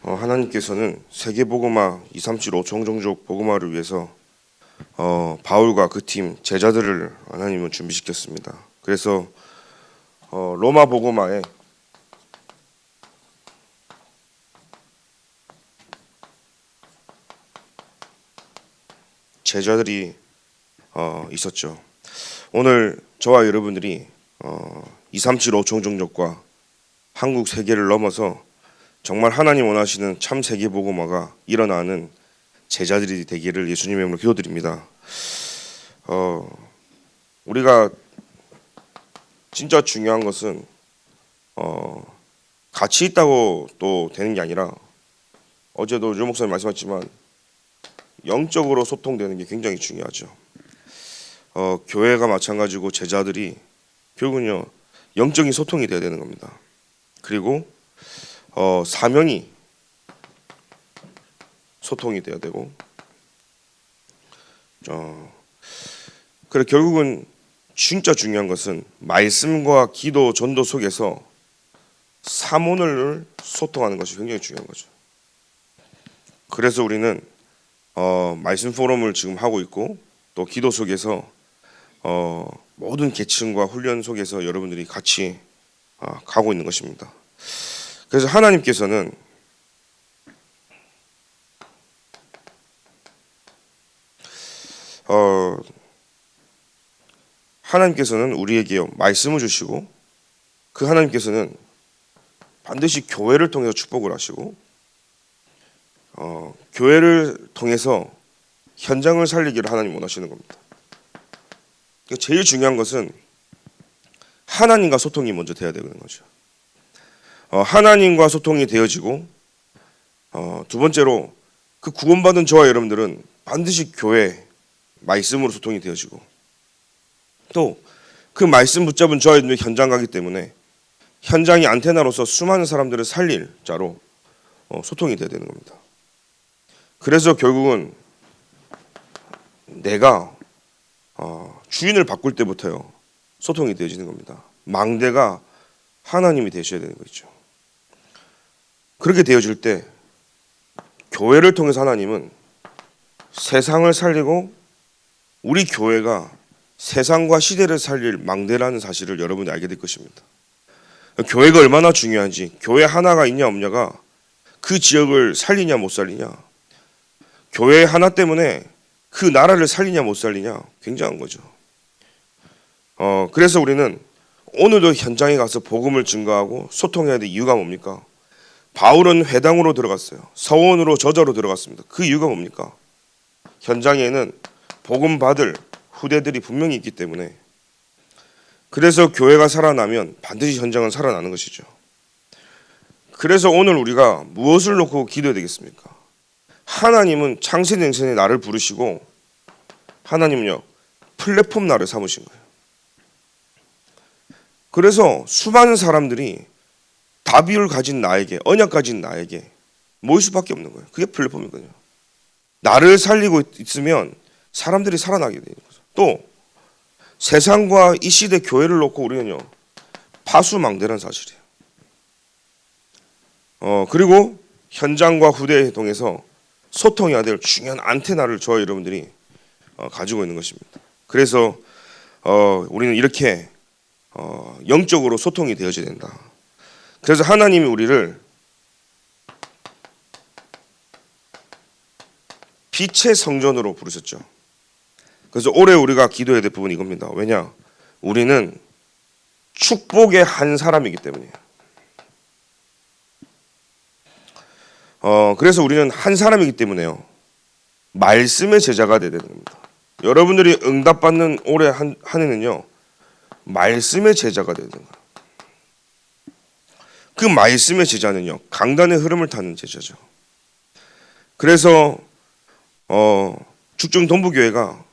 하나님께서는 세계복음화 237 5종 복음화를 위해서 바울과 그 팀 제자들을 하나님은 준비시켰습니다. 그래서 로마 복음화에 제자들이 있었죠. 오늘 저와 여러분들이 237 5종 한국 세계를 넘어서 정말 하나님 원하시는 참 세계 복음화가 일어나는 제자들이 되기를 예수님의 이름으로 기도드립니다. 우리가 진짜 중요한 것은 같이 있다고 또 되는 게 아니라 어제도 유 목사님 말씀하셨지만 영적으로 소통되는 게 굉장히 중요하죠. 교회가 마찬가지고 제자들이 결국은요 영적인 소통이 돼야 되는 겁니다. 그리고 사명이 소통이 돼야 되고 그래 결국은 진짜 중요한 것은 말씀과 기도, 전도 속에서 사문을 소통하는 것이 굉장히 중요한 거죠. 그래서 우리는 말씀 포럼을 지금 하고 있고 또 기도 속에서 모든 계층과 훈련 속에서 여러분들이 같이 가고 있는 것입니다. 그래서 하나님께서는 우리에게 말씀을 주시고 그 하나님께서는 반드시 교회를 통해서 축복을 하시고 교회를 통해서 현장을 살리기를 하나님 원하시는 겁니다. 제일 중요한 것은 하나님과 소통이 먼저 돼야 되는 거죠. 하나님과 소통이 되어지고 두 번째로 그 구원받은 저와 여러분들은 반드시 교회 말씀으로 소통이 되어지고 또 그 말씀 붙잡은 저와 여러분들이 현장 가기 때문에 현장이 안테나로서 수많은 사람들을 살릴 자로 소통이 돼야 되는 겁니다. 그래서 결국은 내가 주인을 바꿀 때부터요 소통이 되어지는 겁니다. 망대가 하나님이 되셔야 되는 거죠. 그렇게 되어질 때 교회를 통해서 하나님은 세상을 살리고 우리 교회가 세상과 시대를 살릴 망대라는 사실을 여러분이 알게 될 것입니다. 교회가 얼마나 중요한지, 교회 하나가 있냐 없냐가 그 지역을 살리냐 못 살리냐, 교회 하나 때문에 그 나라를 살리냐 못 살리냐 굉장한 거죠. 그래서 우리는 오늘도 현장에 가서 복음을 증거하고 소통해야 될 이유가 뭡니까? 바울은 회당으로 들어갔어요. 서원으로 저자로 들어갔습니다. 그 이유가 뭡니까? 현장에는 복음 받을 후대들이 분명히 있기 때문에. 그래서 교회가 살아나면 반드시 현장은 살아나는 것이죠. 그래서 오늘 우리가 무엇을 놓고 기도해야 되겠습니까? 하나님은 창세전생에 나를 부르시고 하나님은요 플랫폼 나를 삼으신 거예요. 그래서 수많은 사람들이 다비율 가진 나에게, 언약 가진 나에게 모일 수밖에 없는 거예요. 그게 플랫폼이거든요. 나를 살리고 있으면 사람들이 살아나게 되는 거죠. 또 세상과 이 시대 교회를 놓고 우리는요 파수망대라는 사실이에요. 그리고 현장과 후대에 통해서 소통해야 될 중요한 안테나를 저와 여러분들이 가지고 있는 것입니다. 그래서 우리는 이렇게 영적으로 소통이 되어져야 된다. 그래서 하나님이 우리를 빛의 성전으로 부르셨죠. 그래서 올해 우리가 기도해야 될 부분이 이겁니다. 왜냐? 우리는 축복의 한 사람이기 때문이에요. 그래서 우리는 한 사람이기 때문에요. 말씀의 제자가 되야 되는 겁니다. 여러분들이 응답받는 올해 한 해는요. 말씀의 제자가 되야 되는 거예요. 그 말씀의 제자는요. 강단의 흐름을 타는 제자죠. 그래서 죽중 동부교회가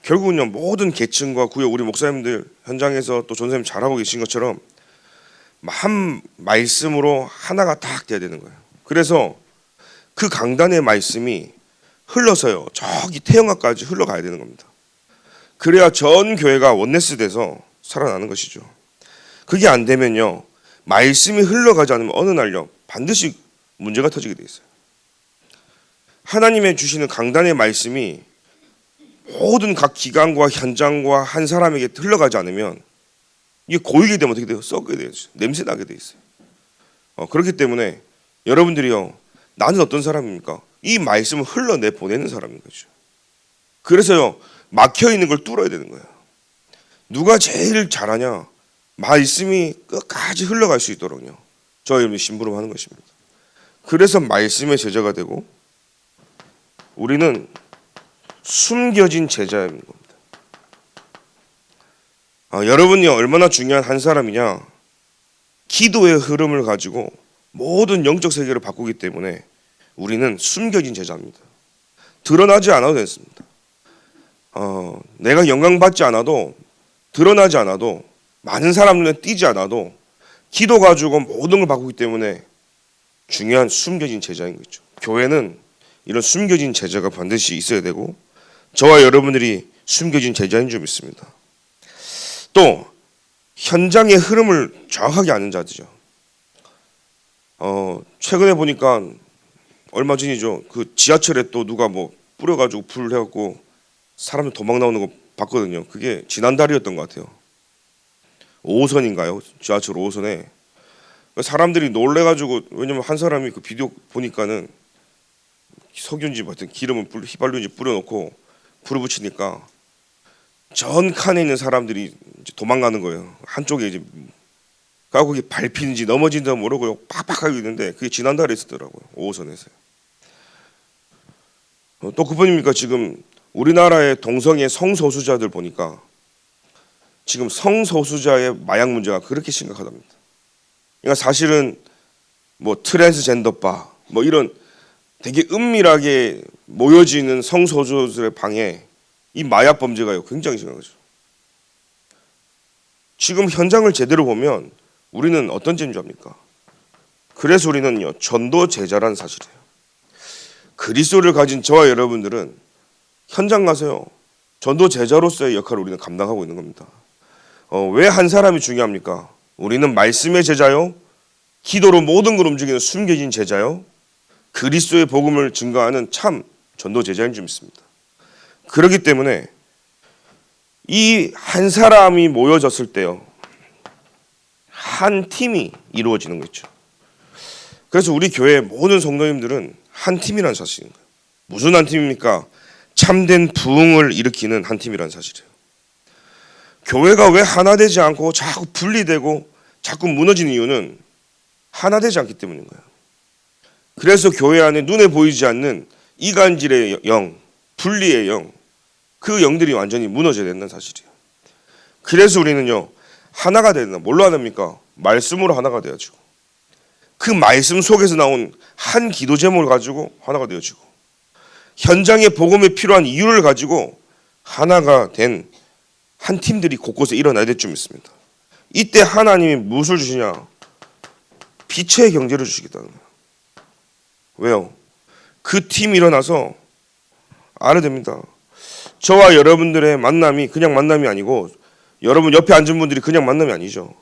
결국은요. 모든 계층과 구역 우리 목사님들 현장에서 또 전사님 잘하고 계신 것처럼 한 말씀으로 하나가 딱 돼야 되는 거예요. 그래서 그 강단의 말씀이 흘러서요. 저기 태영아까지 흘러가야 되는 겁니다. 그래야 전 교회가 원네스 돼서 살아나는 것이죠. 그게 안 되면요. 말씀이 흘러가지 않으면 어느 날요. 반드시 문제가 터지게 돼 있어요. 하나님의 주시는 강단의 말씀이 모든 각 기관과 현장과 한 사람에게 흘러가지 않으면 이게 고이게 되면 어떻게 돼요? 썩게 돼요. 냄새 나게 돼 있어요. 그렇기 때문에 여러분들이요, 나는 어떤 사람입니까? 이 말씀을 흘러내 보내는 사람인 거죠. 그래서요, 막혀 있는 걸 뚫어야 되는 거예요. 누가 제일 잘하냐? 말씀이 끝까지 흘러갈 수 있도록요, 저와 여러분이 심부름하는 것입니다. 그래서 말씀의 제자가 되고 우리는 숨겨진 제자인 겁니다. 여러분이 얼마나 중요한 한 사람이냐? 기도의 흐름을 가지고 모든 영적 세계를 바꾸기 때문에 우리는 숨겨진 제자입니다. 드러나지 않아도 됐습니다. 내가 영광받지 않아도, 드러나지 않아도, 많은 사람 눈에 띄지 않아도 기도 가지고 모든 걸 바꾸기 때문에 중요한 숨겨진 제자인 거죠. 교회는 이런 숨겨진 제자가 반드시 있어야 되고 저와 여러분들이 숨겨진 제자인 줄 믿습니다. 또 현장의 흐름을 정확하게 아는 자들이죠. 최근에 보니까 얼마 전이죠. 그 지하철에 또 누가 뭐 뿌려가지고 불을 해갖고 사람들 도망 나오는 거 봤거든요. 그게 지난달이었던 것 같아요. 5호선인가요? 지하철 5호선에 사람들이 놀래가지고, 왜냐면 한 사람이 그 비디오 보니까는 석유인지 같은 기름을 휘발유인지 뿌려놓고 불을 붙이니까 전 칸에 있는 사람들이 이제 도망가는 거예요. 한쪽에 이제 거기 밟히는지 넘어진지 모르고 빡빡하게 있는데 그게 지난달에 있었더라고요. 5호선에서요. 또 그뿐입니까? 지금 우리나라의 동성애 성소수자들 보니까 지금 성소수자의 마약 문제가 그렇게 심각하답니다. 그러니까 사실은 뭐 트랜스젠더바 뭐 이런 되게 은밀하게 모여지는 성소수자들의 방에 이 마약 범죄가요 굉장히 심각하죠. 지금 현장을 제대로 보면 우리는 어떤 죄인 줄 압니까? 그래서 우리는요 전도 제자라는 사실이에요. 그리스도를 가진 저와 여러분들은 현장 가서요 전도 제자로서의 역할을 우리는 감당하고 있는 겁니다. 왜 한 사람이 중요합니까? 우리는 말씀의 제자요, 기도로 모든 걸 움직이는 숨겨진 제자요, 그리스도의 복음을 증거하는 참 전도 제자인 줄 믿습니다. 그렇기 때문에 이 한 사람이 모여졌을 때요 한 팀이 이루어지는 거죠. 그래서 우리 교회 모든 성도님들은 한 팀이라는 사실인 거예요. 무슨 한 팀입니까? 참된 부흥을 일으키는 한 팀이라는 사실이에요. 교회가 왜 하나 되지 않고 자꾸 분리되고 자꾸 무너지는 이유는 하나 되지 않기 때문인 거예요. 그래서 교회 안에 눈에 보이지 않는 이간질의 영, 분리의 영, 그 영들이 완전히 무너져야 된다는 사실이에요. 그래서 우리는요 하나가 되야 된다. 뭘로 하나입니까? 말씀으로 하나가 되어지고 그 말씀 속에서 나온 한 기도 제목을 가지고 하나가 되어지고 현장의 복음에 필요한 이유를 가지고 하나가 된 한 팀들이 곳곳에 일어나야 될 줄 믿습니다. 이때 하나님이 무엇을 주시냐? 빛의 경제를 주시겠다는 거예요. 왜요? 그 팀이 일어나서 알아야 됩니다. 저와 여러분들의 만남이 그냥 만남이 아니고 여러분 옆에 앉은 분들이 그냥 만남이 아니죠.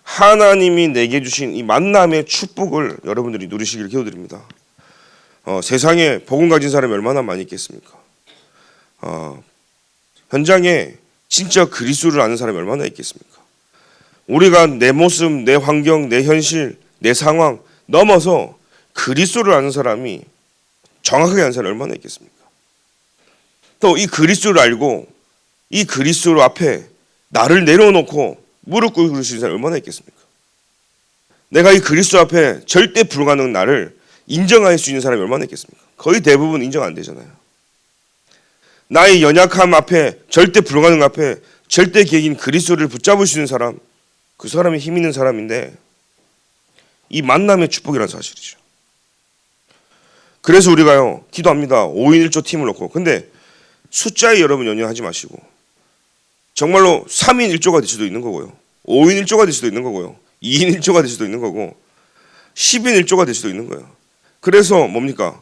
하나님이 내게 주신 이 만남의 축복을 여러분들이 누리시기를 기도드립니다. 세상에 복음 가진 사람이 얼마나 많이 있겠습니까? 현장에 진짜 그리스도를 아는 사람이 얼마나 있겠습니까? 우리가 내 모습, 내 환경, 내 현실, 내 상황 넘어서 그리스도를 아는 사람이 정확하게 아는 사람이 얼마나 있겠습니까? 또 이 그리스도를 알고 이 그리스도 앞에 나를 내려놓고 무릎 꿇고 그러시는 사람이 얼마나 있겠습니까? 내가 이 그리스도 앞에 절대 불가능한 나를 인정할 수 있는 사람이 얼마나 있겠습니까? 거의 대부분 인정 안 되잖아요. 나의 연약함 앞에, 절대 불가능 앞에 절대 계획인 그리스도를 붙잡을 수 있는 사람, 그 사람이 힘 있는 사람인데 이 만남의 축복이라는 사실이죠. 그래서 우리가요 기도합니다. 5인 1조 팀을 놓고. 근데 숫자에 여러분 연연하지 마시고 정말로 3인 1조가 될 수도 있는 거고요, 5인 1조가 될 수도 있는 거고요, 2인 1조가 될 수도 있는 거고 10인 1조가 될 수도 있는 거예요. 그래서 뭡니까?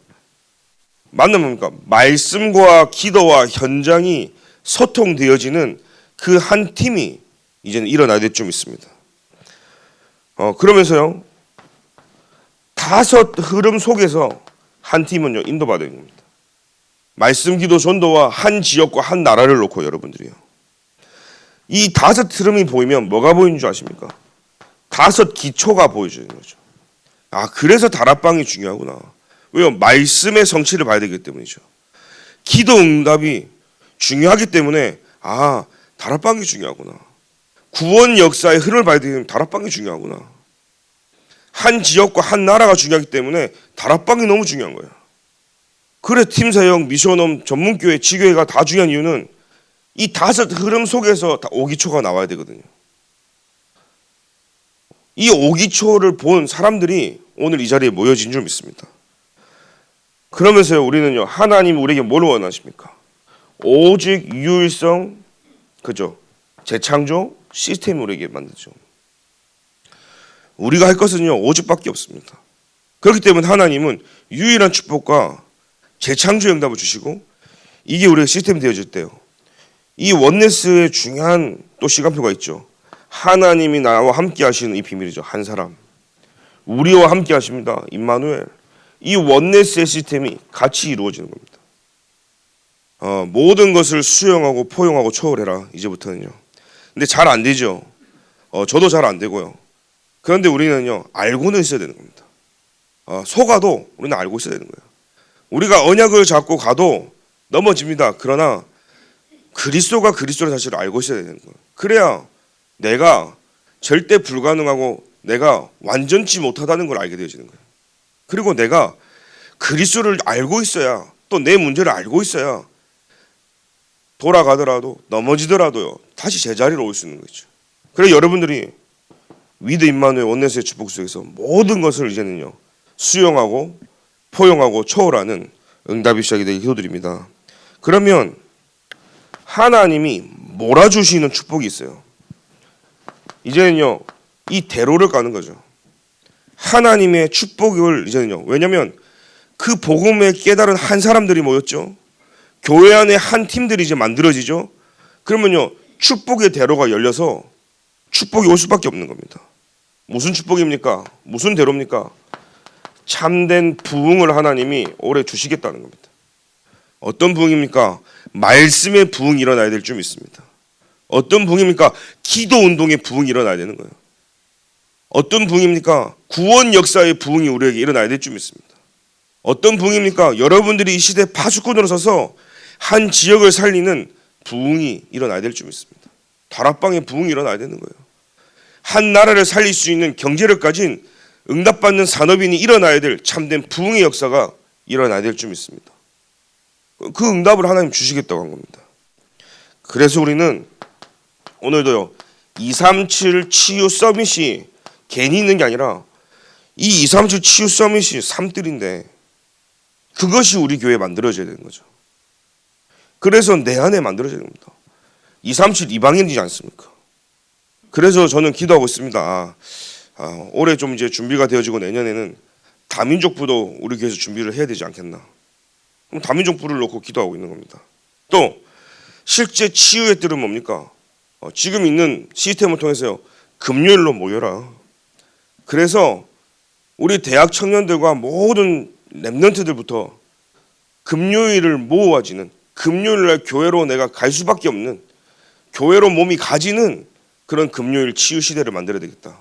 만나면 뭡니까? 말씀과 기도와 현장이 소통되어지는 그 한 팀이 이제는 일어나야 될 줄 믿습니다. 그러면서요 다 다섯 흐름 속에서 한 팀은요 인도받는 겁니다. 말씀, 기도, 전도와 한 지역과 한 나라를 놓고 여러분들이요. 이 다섯 흐름이 보이면 뭐가 보이는 줄 아십니까? 다섯 기초가 보여지는 거죠. 아, 그래서 다락방이 중요하구나. 왜요? 말씀의 성취를 봐야 되기 때문이죠. 기도 응답이 중요하기 때문에 아, 다락방이 중요하구나. 구원 역사의 흐름을 봐야 되기 때문에 다락방이 중요하구나. 한 지역과 한 나라가 중요하기 때문에 다락방이 너무 중요한 거예요. 그래 팀사역, 미션홈, 전문교회, 지교회가 다 중요한 이유는 이 다섯 흐름 속에서 다 오기초가 나와야 되거든요. 이 오기초를 본 사람들이 오늘 이 자리에 모여진 줄 믿습니다. 그러면서요 우리는요 하나님 우리에게 뭘 원하십니까? 오직 유일성, 그죠? 재창조 시스템이 우리에게 만들죠. 우리가 할 것은요 오직밖에 없습니다. 그렇기 때문에 하나님은 유일한 축복과 재창조 응답을 주시고 이게 우리의 시스템이 되어질 때요. 이 원네스의 중요한 또 시간표가 있죠. 하나님이 나와 함께 하시는 이 비밀이죠. 한 사람. 우리와 함께 하십니다. 임마누엘. 이 원네스의 시스템이 같이 이루어지는 겁니다. 모든 것을 수용하고 포용하고 초월해라. 이제부터는요. 근데 잘 안 되죠. 저도 잘 안 되고요. 그런데 우리는요. 알고는 있어야 되는 겁니다. 속아도 우리는 알고 있어야 되는 거예요. 우리가 언약을 잡고 가도 넘어집니다. 그러나 그리스도가 그리스도의 사실을 알고 있어야 되는 거예요. 그래야 내가 절대 불가능하고 내가 완전치 못하다는 걸 알게 되어지는 거예요. 그리고 내가 그리스도를 알고 있어야 또 내 문제를 알고 있어야 돌아가더라도 넘어지더라도요 다시 제자리로 올 수 있는 거죠. 그래 여러분들이 위드 임마누엘 원네스의 축복 속에서 모든 것을 이제는요 수용하고 포용하고 초월하는 응답이 시작이 되기 기도드립니다. 그러면 하나님이 몰아주시는 축복이 있어요. 이제는요 이 대로를 까는 거죠. 하나님의 축복을 이제는요 왜냐하면 그 복음에 깨달은 한 사람들이 모였죠. 교회 안에 한 팀들이 이제 만들어지죠. 그러면요 축복의 대로가 열려서 축복이 올 수밖에 없는 겁니다. 무슨 축복입니까? 무슨 대로입니까? 참된 부흥을 하나님이 올해 주시겠다는 겁니다. 어떤 부흥입니까? 말씀의 부흥이 일어나야 될 줄 믿습니다. 어떤 부흥입니까? 기도 운동의 부흥이 일어나야 되는 거예요. 어떤 부흥입니까? 구원 역사의 부흥이 우리에게 일어나야 될 줄 믿습니다. 어떤 부흥입니까? 여러분들이 이 시대 파수꾼으로 서서 한 지역을 살리는 부흥이 일어나야 될 줄 믿습니다. 다락방의 부흥이 일어나야 되는 거예요. 한 나라를 살릴 수 있는 경제를 가진 응답받는 산업인이 일어나야 될 참된 부흥의 역사가 일어나야 될 줄 믿습니다. 그 응답을 하나님 주시겠다고 한 겁니다. 그래서 우리는 오늘도요 237 치유 서밋이 괜히 있는 게 아니라 이 237 치유 서밋이 삶들인데 그것이 우리 교회에 만들어져야 되는 거죠. 그래서 내 안에 만들어져야 됩니다. 237 이방인이지 않습니까? 그래서 저는 기도하고 있습니다. 올해 좀 이제 준비가 되어지고 내년에는 다민족부도 우리 교회에서 준비를 해야 되지 않겠나. 그럼 다민족부를 놓고 기도하고 있는 겁니다. 또 실제 치유의 뜰은 뭡니까? 지금 있는 시스템을 통해서요. 금요일로 모여라. 그래서 우리 대학 청년들과 모든 랩런트들부터 금요일을 모아지는 금요일날 교회로 내가 갈 수밖에 없는 교회로 몸이 가지는 그런 금요일 치유 시대를 만들어야 되겠다.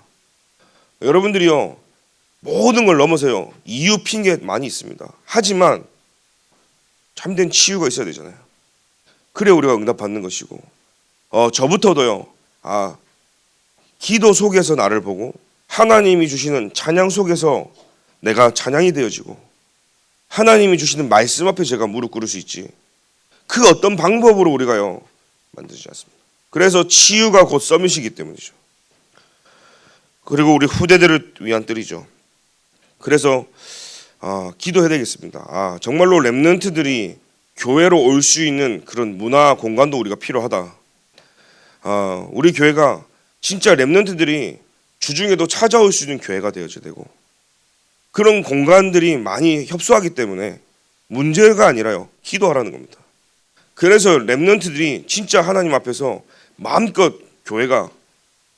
여러분들이요 모든 걸 넘어서요 이유 핑계 많이 있습니다. 하지만 참된 치유가 있어야 되잖아요. 그래 우리가 응답받는 것이고 저부터도요 기도 속에서 나를 보고 하나님이 주시는 찬양 속에서 내가 찬양이 되어지고 하나님이 주시는 말씀 앞에 제가 무릎 꿇을 수 있지. 그 어떤 방법으로 우리가요 만들지 않습니다. 그래서 치유가 곧 서밋이기 때문이죠. 그리고 우리 후대들을 위한 뜰이죠. 그래서 기도해야 되겠습니다. 정말로 랩런트들이 교회로 올 수 있는 그런 문화 공간도 우리가 필요하다. 우리 교회가 진짜 랩런트들이 주중에도 찾아올 수 있는 교회가 되어져야 되고 그런 공간들이 많이 협소하기 때문에 문제가 아니라요 기도하라는 겁니다. 그래서 랩런트들이 진짜 하나님 앞에서 마음껏 교회가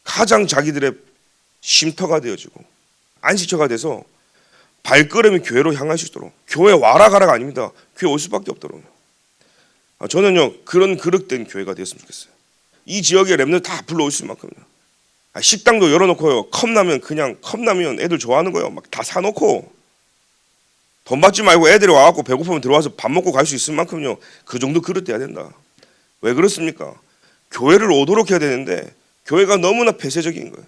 가장 자기들의 쉼터가 되어지고 안식처가 돼서 발걸음이 교회로 향할 수 있도록, 교회 와라 가라가 아닙니다. 교회 올 수밖에 없도록. 저는요 그런 그릇된 교회가 되었으면 좋겠어요. 이 지역의 렘넌트 다 불러올 수 있을 만큼요. 식당도 열어놓고요, 컵라면 그냥 컵라면 애들 좋아하는 거요 막 다 사놓고, 돈 받지 말고 애들이 와갖고 배고프면 들어와서 밥 먹고 갈 수 있을 만큼요, 그 정도 그릇 돼야 된다. 왜 그렇습니까? 교회를 오도록 해야 되는데 교회가 너무나 폐쇄적인 거예요.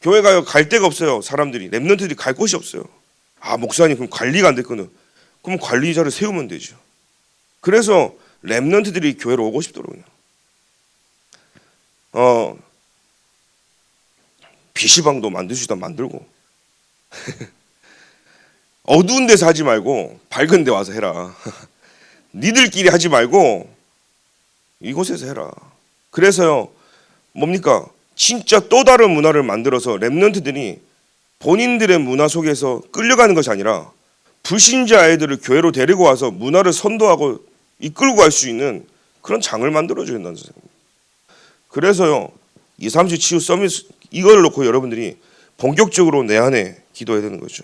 교회가 갈 데가 없어요. 사람들이, 렘넌트들이 갈 곳이 없어요. 목사님 그럼 관리가 안 됐거든. 그럼 관리자를 세우면 되죠. 그래서 렘넌트들이 교회로 오고 싶도록요. PC방도 만드시다 만들고 어두운 데서 하지 말고 밝은 데 와서 해라. 니들끼리 하지 말고 이곳에서 해라. 그래서요 뭡니까? 진짜 또 다른 문화를 만들어서 렘넌트들이 본인들의 문화 속에서 끌려가는 것이 아니라 불신자 아이들을 교회로 데리고 와서 문화를 선도하고 이끌고 갈 수 있는 그런 장을 만들어줘야 된다는 생각입니다. 그래서요 237 치유 서밋 이걸 놓고 여러분들이 본격적으로 내 안에 기도해야 되는 거죠.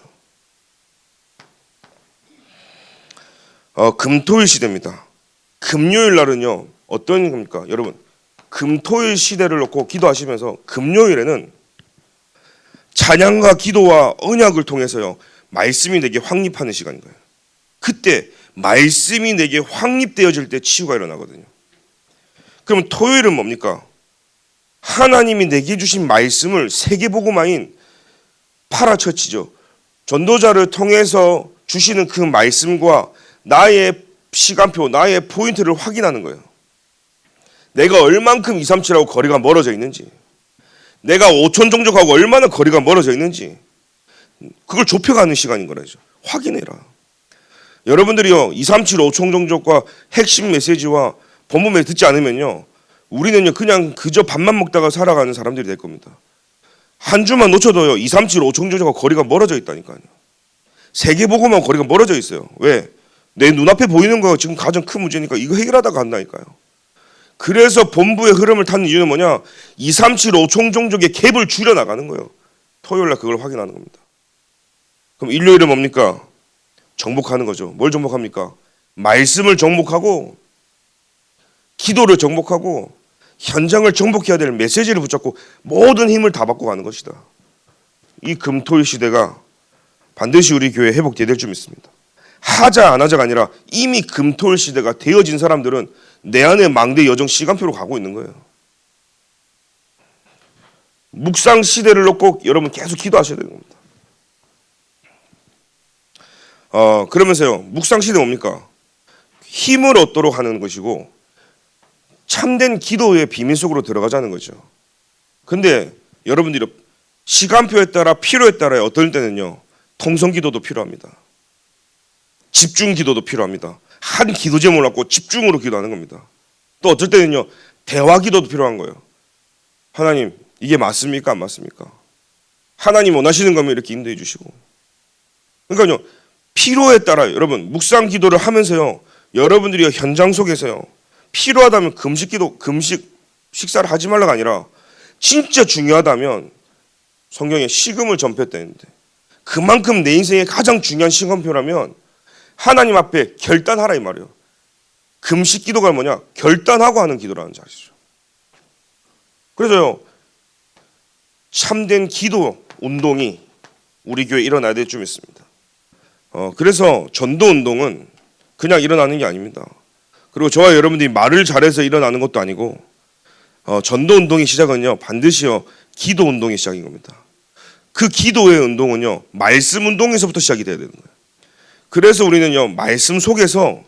금토일 시대입니다. 금요일 날은요 어떤 겁니까? 여러분, 금토일 시대를 놓고 기도하시면서 금요일에는 찬양과 기도와 언약을 통해서요 말씀이 내게 확립하는 시간인 거예요. 그때 말씀이 내게 확립되어질 때 치유가 일어나거든요. 그럼 토요일은 뭡니까? 하나님이 내게 주신 말씀을 세계복음화인 파라처치죠. 전도자를 통해서 주시는 그 말씀과 나의 시간표, 나의 포인트를 확인하는 거예요. 내가 얼만큼 237하고 거리가 멀어져 있는지, 내가 5천 종족하고 얼마나 거리가 멀어져 있는지, 그걸 좁혀가는 시간인 거라죠. 확인해라. 여러분들이요 237 5천 종족과 핵심 메시지와 본문 메시지 듣지 않으면요 우리는요 그냥 그저 밥만 먹다가 살아가는 사람들이 될 겁니다. 한 주만 놓쳐도요 237 5천 종족과 거리가 멀어져 있다니까요. 세계보고만 거리가 멀어져 있어요. 왜? 내 눈앞에 보이는 거 지금 가장 큰 문제니까 이거 해결하다가 간다니까요. 그래서 본부의 흐름을 타는 이유는 뭐냐? 237 5천 종족의 갭을 줄여나가는 거예요. 토요일날 그걸 확인하는 겁니다. 그럼 일요일은 뭡니까? 정복하는 거죠. 뭘 정복합니까? 말씀을 정복하고 기도를 정복하고 현장을 정복해야 될 메시지를 붙잡고 모든 힘을 다 받고 가는 것이다. 이 금토일 시대가 반드시 우리 교회에 회복되어야 될 줄 믿습니다. 하자 안 하자가 아니라 이미 금토일 시대가 되어진 사람들은 내 안에 망대 여정 시간표로 가고 있는 거예요. 묵상 시대를 놓고 여러분 계속 기도하셔야 되는 겁니다. 그러면서요 묵상 시대 뭡니까? 힘을 얻도록 하는 것이고 참된 기도의 비밀 속으로 들어가자는 거죠. 근데 여러분들이 시간표에 따라 필요에 따라 어떨 때는요 통성 기도도 필요합니다. 집중 기도도 필요합니다. 한 기도 제목을 갖고 집중으로 기도하는 겁니다. 또 어쩔 때는요 대화 기도도 필요한 거예요. 하나님 이게 맞습니까? 안 맞습니까? 하나님 원하시는 거면 이렇게 인도해 주시고. 그러니까요 필요에 따라 여러분 묵상 기도를 하면서요 여러분들이 현장 속에서요 필요하다면 금식 기도, 금식 식사를 하지 말라가 아니라 진짜 중요하다면 성경에 식음을 전폐했다는데 그만큼 내 인생의 가장 중요한 시간표라면 하나님 앞에 결단하라 이 말이에요. 금식 기도가 뭐냐? 결단하고 하는 기도라는 자리죠. 그래서요 참된 기도 운동이 우리 교회에 일어나야 될 줄 믿습니다. 그래서 전도 운동은 그냥 일어나는 게 아닙니다. 그리고 저와 여러분들이 말을 잘해서 일어나는 것도 아니고 전도 운동의 시작은요 반드시요 기도 운동의 시작인 겁니다. 그 기도의 운동은요 말씀 운동에서부터 시작이 돼야 되는 거예요. 그래서 우리는요 말씀 속에서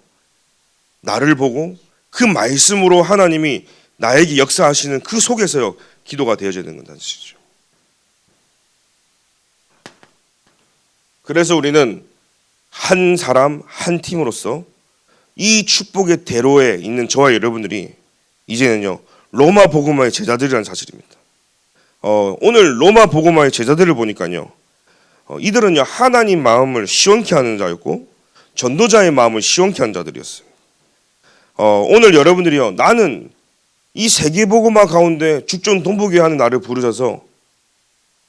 나를 보고 그 말씀으로 하나님이 나에게 역사하시는 그 속에서요 기도가 되어져야 되는 건다는 뜻이죠. 그래서 우리는 한 사람 한 팀으로서 이 축복의 대로에 있는 저와 여러분들이 이제는요 로마 복음화의 제자들이라는 사실입니다. 오늘 로마 복음화의 제자들을 보니까요 이들은요 하나님 마음을 시원케 하는 자였고 전도자의 마음을 시원케 하는 자들이었어요. 오늘 여러분들이요 나는 이 세계 복음화 가운데 죽전 동부교회 하는 나를 부르셔서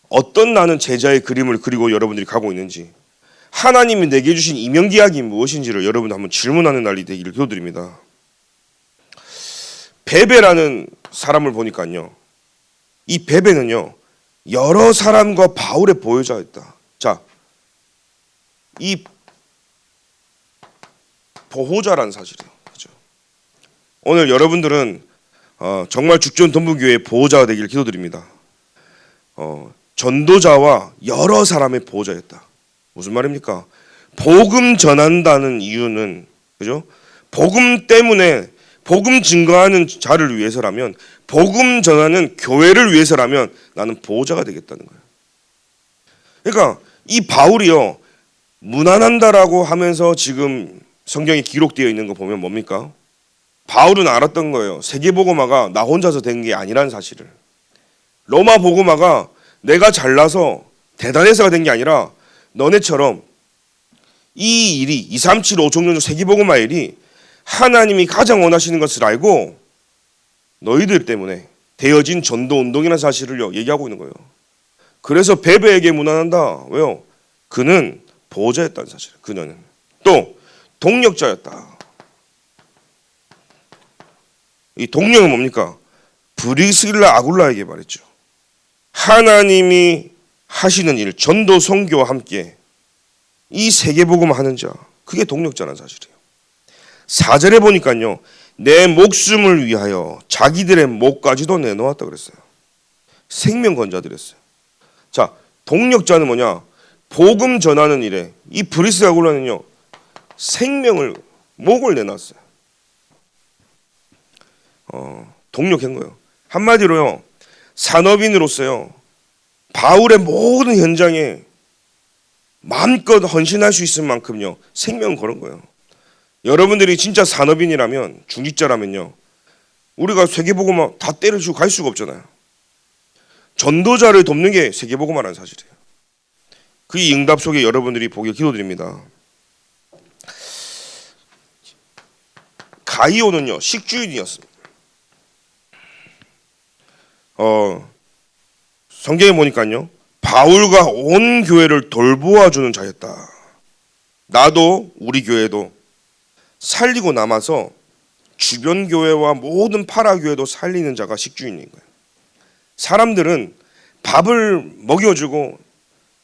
어떤 나는 제자의 그림을 그리고 여러분들이 가고 있는지, 하나님이 내게 주신 이명계약이 무엇인지를 여러분 한번 질문하는 날이 되기를 기도드립니다. 베베라는 사람을 보니까요, 이 베베는요 여러 사람과 바울의 보호자였다. 자, 이 보호자라는 사실이에요. 그렇죠? 오늘 여러분들은 정말 죽전 동부교회의 보호자가 되기를 기도드립니다. 전도자와 여러 사람의 보호자였다. 무슨 말입니까? 복음 전한다는 이유는, 그죠? 복음 때문에, 복음 증거하는 자를 위해서라면, 복음 전하는 교회를 위해서라면 나는 보호자가 되겠다는 거예요. 그러니까 이 바울이요, 무난한다라고 하면서 지금 성경에 기록되어 있는 거 보면 뭡니까? 바울은 알았던 거예요. 세계복음화가 나 혼자서 된 게 아니라는 사실을. 로마 복음화가 내가 잘나서 대단해서가 된 게 아니라 너네처럼 이 일이 237 5청년 세계복음화 일이 하나님이 가장 원하시는 것을 알고 너희들 때문에 되어진 전도운동이라는 사실을 얘기하고 있는 거예요. 그래서 베베에게 무난한다. 왜요? 그는 보호자였다는 사실. 그녀는 또 동력자였다. 이 동력은 뭡니까? 브리스길라 아굴라에게 말했죠. 하나님이 하시는 일, 전도 선교와 함께 이 세계복음 하는 자, 그게 동력자라는 사실이에요. 4절에 보니까요, 내 목숨을 위하여 자기들의 목까지도 내놓았다 그랬어요. 생명 건져드렸어요. 자, 동력자는 뭐냐? 복음 전하는 일에 이 브리스길라 아굴라는요 생명을, 목을 내놨어요. 동력한 거예요. 한마디로요, 산업인으로서요 바울의 모든 현장에 마음껏 헌신할 수 있을 만큼요 생명을 걸은 거예요. 여러분들이 진짜 산업인이라면, 중직자라면요, 우리가 세계복음화 다 때려주고 갈 수가 없잖아요. 전도자를 돕는 게 세계복음화라는 사실이에요. 그 응답 속에 여러분들이 보길 기도드립니다. 가이오는요 식주인이었습니다. 성경에 보니까요, 바울과 온 교회를 돌보아주는 자였다. 나도 우리 교회도 살리고 남아서 주변 교회와 모든 파라 교회도 살리는 자가 식주인인 거예요. 사람들은 밥을 먹여주고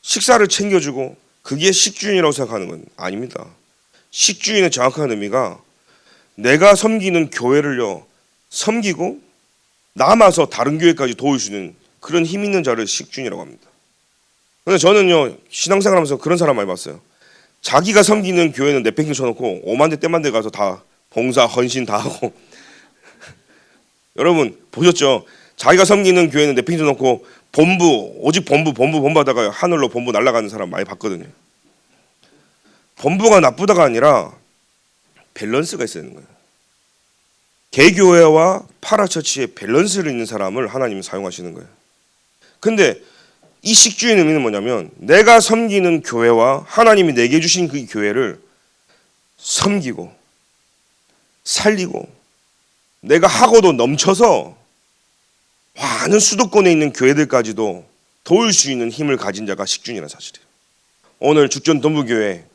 식사를 챙겨주고 그게 식주인이라고 생각하는 건 아닙니다. 식주인의 정확한 의미가 내가 섬기는 교회를요 섬기고 남아서 다른 교회까지 도울 수 있는 그런 힘 있는 자를 식주인이라고 합니다. 근데 저는요 신앙생활하면서 그런 사람 많이 봤어요. 자기가 섬기는 교회는 내팽개 쳐놓고 오만대 때만대 가서 다 봉사 헌신 다 하고 여러분 보셨죠? 자기가 섬기는 교회는 내팽개 쳐놓고 본부 오직 본부 하다가 하늘로 본부 날아가는 사람 많이 봤거든요. 본부가 나쁘다가 아니라 밸런스가 있어야 되는 거예요. 개교회와 파라처치의 밸런스를 있는 사람을 하나님이 사용하시는 거예요. 근데 이 식주의 의미는 뭐냐면 내가 섬기는 교회와 하나님이 내게 주신 그 교회를 섬기고 살리고 내가 하고도 넘쳐서 많은 수도권에 있는 교회들까지도 도울 수 있는 힘을 가진 자가 식주인이라는 사실이에요. 오늘 죽전 동부교회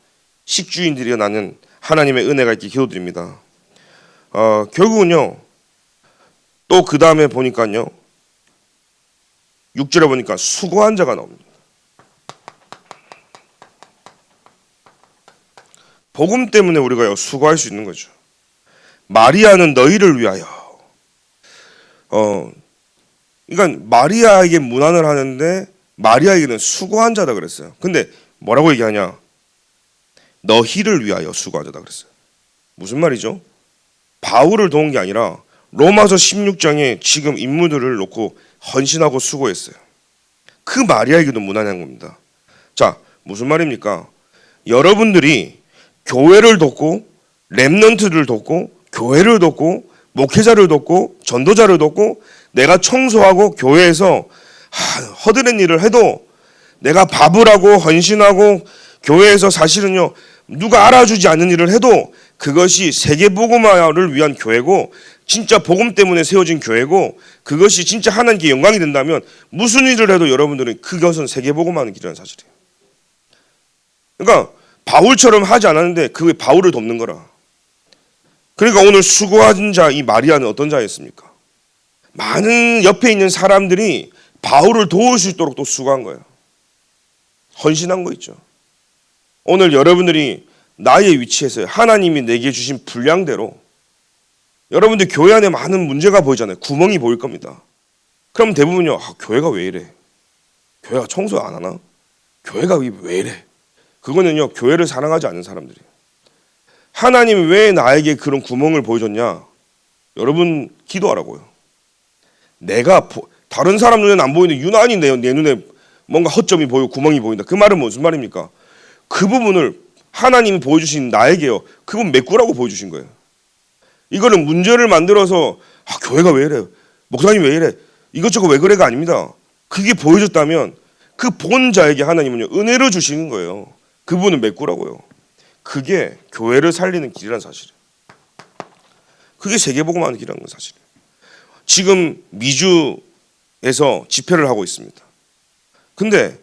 식주인들이 나는 하나님의 은혜가 있게 기도드립니다. 결국은요 또 그 다음에 보니까요 6절에 보니까 수고한 자가 나옵니다. 복음 때문에 우리가 수고할 수 있는 거죠. 마리아는 너희를 위하여. 그러니까 마리아에게 문안을 하는데 마리아에게는 수고한 자다 그랬어요. 근데 뭐라고 얘기하냐? 너희를 위하여 수고한 자다 그랬어요. 무슨 말이죠? 바울을 도운 게 아니라 로마서 16장에 지금 인물들을 놓고 헌신하고 수고했어요. 그 마리아에게도 문안한 겁니다. 자, 무슨 말입니까? 여러분들이 교회를 돕고 렘넌트를 돕고 교회를 돕고 목회자를 돕고 전도자를 돕고 내가 청소하고 교회에서 허드렛 일을 해도 내가 밥을 하고 헌신하고 교회에서 사실은요 누가 알아주지 않는 일을 해도 그것이 세계복음화를 위한 교회고 진짜 복음 때문에 세워진 교회고 그것이 진짜 하나님께 영광이 된다면 무슨 일을 해도 여러분들은 그것은 세계복음하는 길이라는 사실이에요. 그러니까 바울처럼 하지 않았는데 그게 바울을 돕는 거라. 그러니까 오늘 수고한 자 이 마리아는 어떤 자였습니까? 많은 옆에 있는 사람들이 바울을 도울 수 있도록 또 수고한 거예요. 헌신한 거 있죠. 오늘 여러분들이 나의 위치에서 하나님이 내게 주신 분량대로 여러분들 교회 안에 많은 문제가 보이잖아요. 구멍이 보일 겁니다. 그럼 대부분요, 교회가 왜 이래? 교회가 청소 안 하나? 교회가 왜 이래? 그거는요, 교회를 사랑하지 않는 사람들이에요. 하나님이 왜 나에게 그런 구멍을 보여줬냐? 여러분 기도하라고요. 내가 다른 사람 눈에는 안 보이는데 유난히 내 눈에 뭔가 허점이 보이고 구멍이 보인다. 그 말은 무슨 말입니까? 그 부분을 하나님이 보여주신 나에게요. 그분 메꾸라고 보여주신 거예요. 이거는 문제를 만들어서 교회가 왜 이래? 목사님 왜 이래? 이것저것 왜 그래가 아닙니다. 그게 보여줬다면 그 본 자에게 하나님은요 은혜로 주시는 거예요. 그분을 메꾸라고요. 그게 교회를 살리는 길이라는 사실이에요. 그게 세계복음하는 길이라는 사실이에요. 지금 미주에서 집회를 하고 있습니다. 근데